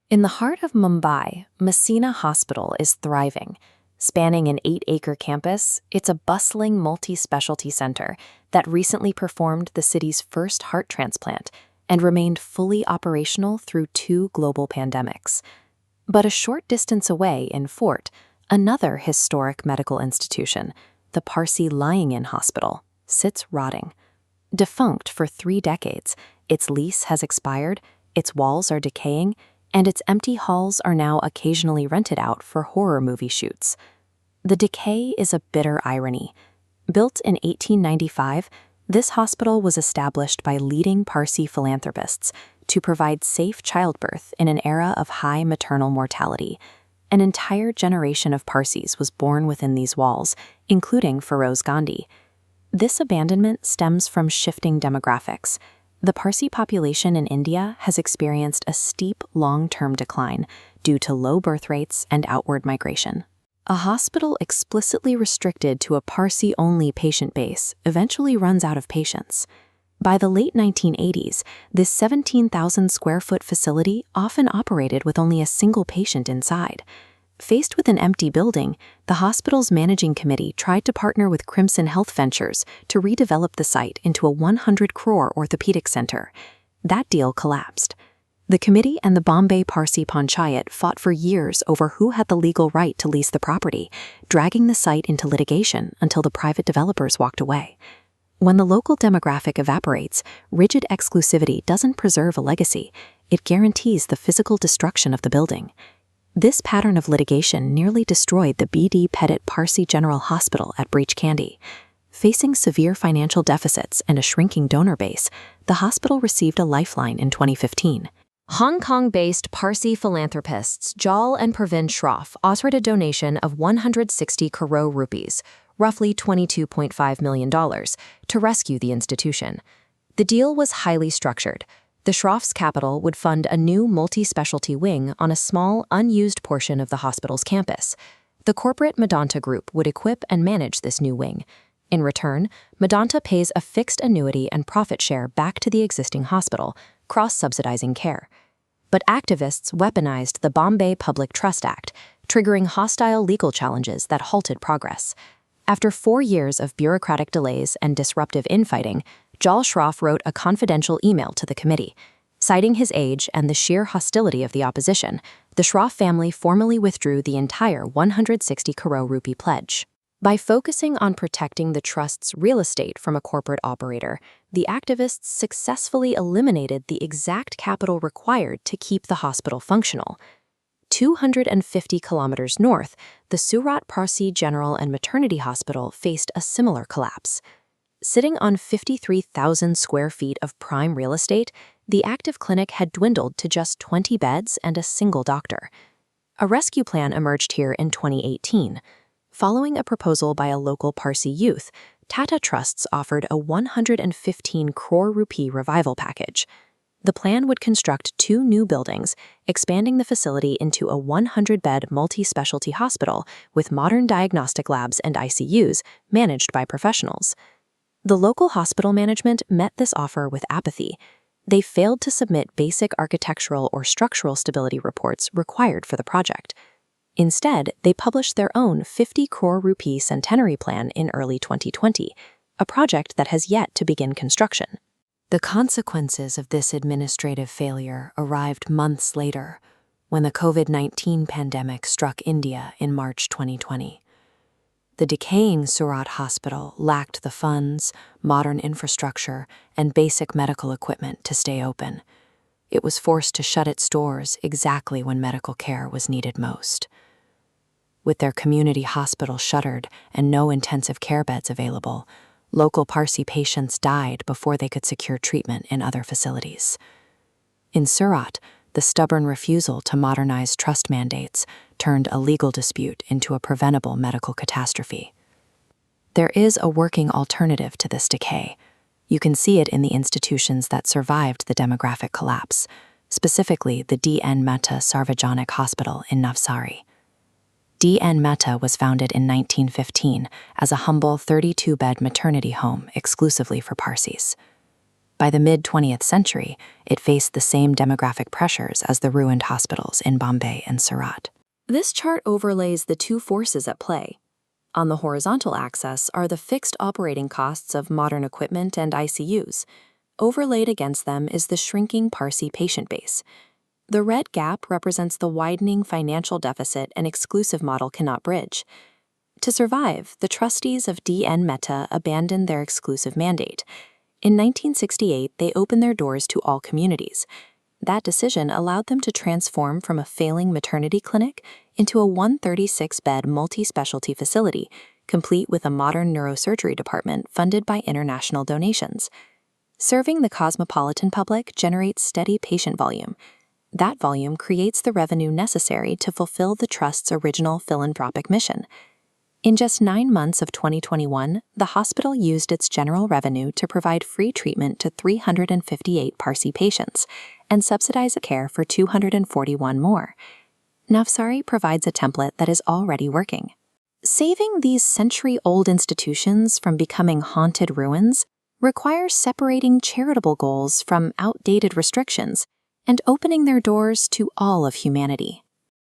In the heart of Mumbai, Messina Hospital is thriving. Spanning an 8-acre campus, it's a bustling multi-specialty center that recently performed the city's first heart transplant and remained fully operational through 2 global pandemics. But a short distance away in Fort, another historic medical institution, the Parsi Lying-in Hospital, sits rotting. Defunct for 3 decades, its lease has expired, its walls are decaying, and its empty halls are now occasionally rented out for horror movie shoots. The decay is a bitter irony. Built in 1895, this hospital was established by leading Parsi philanthropists to provide safe childbirth in an era of high maternal mortality. An entire generation of Parsis was born within these walls, including Feroz Gandhi. This abandonment stems from shifting demographics. The Parsi population in India has experienced a steep long-term decline due to low birth rates and outward migration. A hospital explicitly restricted to a Parsi-only patient base eventually runs out of patients. By the late 1980s, this 17,000-square-foot facility often operated with only a single patient inside. Faced with an empty building, the hospital's managing committee tried to partner with Crimson Health Ventures to redevelop the site into a 100-crore orthopedic center. That deal collapsed. The committee and the Bombay Parsi Panchayat fought for years over who had the legal right to lease the property, dragging the site into litigation until the private developers walked away. When the local demographic evaporates, rigid exclusivity doesn't preserve a legacy, it guarantees the physical destruction of the building. This pattern of litigation nearly destroyed the D.Petit Parsi General Hospital at Breach Candy. Facing severe financial deficits and a shrinking donor base, the hospital received a lifeline in 2015. Hong Kong-based Parsi philanthropists Jal and Pravin Shroff offered a donation of 160 crore rupees, roughly $22.5 million, to rescue the institution. The deal was highly structured. The Shroff's capital would fund a new multi-specialty wing on a small, unused portion of the hospital's campus. The corporate Medanta Group would equip and manage this new wing. In return, Medanta pays a fixed annuity and profit share back to the existing hospital, cross-subsidizing care. But activists weaponized the Bombay Public Trust Act, triggering hostile legal challenges that halted progress. After 4 years of bureaucratic delays and disruptive infighting, Jal Shroff wrote a confidential email to the committee. Citing his age and the sheer hostility of the opposition, the Shroff family formally withdrew the entire 160 crore rupee pledge. By focusing on protecting the trust's real estate from a corporate operator, the activists successfully eliminated the exact capital required to keep the hospital functional. 250 kilometers north, the Surat Parsi General and Maternity Hospital faced a similar collapse. Sitting on 53,000 square feet of prime real estate, the active clinic had dwindled to just 20 beds and a single doctor. A rescue plan emerged here in 2018. Following a proposal by a local Parsi youth, Tata Trusts offered a 115 crore rupee revival package. The plan would construct 2 new buildings, expanding the facility into a 100-bed multi-specialty hospital with modern diagnostic labs and ICUs managed by professionals. The local hospital management met this offer with apathy. They failed to submit basic architectural or structural stability reports required for the project. Instead, they published their own 50 crore rupee centenary plan in early 2020, a project that has yet to begin construction. The consequences of this administrative failure arrived months later, when the COVID-19 pandemic struck India in March 2020. The decaying Surat hospital lacked the funds, modern infrastructure, and basic medical equipment to stay open. It was forced to shut its doors exactly when medical care was needed most. With their community hospital shuttered and no intensive care beds available, local Parsi patients died before they could secure treatment in other facilities. In Surat, the stubborn refusal to modernize trust mandates turned a legal dispute into a preventable medical catastrophe. There is a working alternative to this decay. You can see it in the institutions that survived the demographic collapse, specifically the D.N.Mehta Sarvajanic Hospital in Navsari. D.N.Mehta was founded in 1915 as a humble 32-bed maternity home exclusively for Parsis. By the mid-20th century, it faced the same demographic pressures as the ruined hospitals in Bombay and Surat. This chart overlays the two forces at play. On the horizontal axis are the fixed operating costs of modern equipment and ICUs. Overlaid against them is the shrinking Parsi patient base. The red gap represents the widening financial deficit an exclusive model cannot bridge. To survive, the trustees of D.N.Mehta abandoned their exclusive mandate. In 1968, they opened their doors to all communities. That decision allowed them to transform from a failing maternity clinic into a 136-bed multi-specialty facility, complete with a modern neurosurgery department funded by international donations. Serving the cosmopolitan public generates steady patient volume. That volume creates the revenue necessary to fulfill the Trust's original philanthropic mission. In just 9 months of 2021, the hospital used its general revenue to provide free treatment to 358 Parsi patients and subsidize care for 241 more. Navsari provides a template that is already working. Saving these century-old institutions from becoming haunted ruins requires separating charitable goals from outdated restrictions and opening their doors to all of humanity.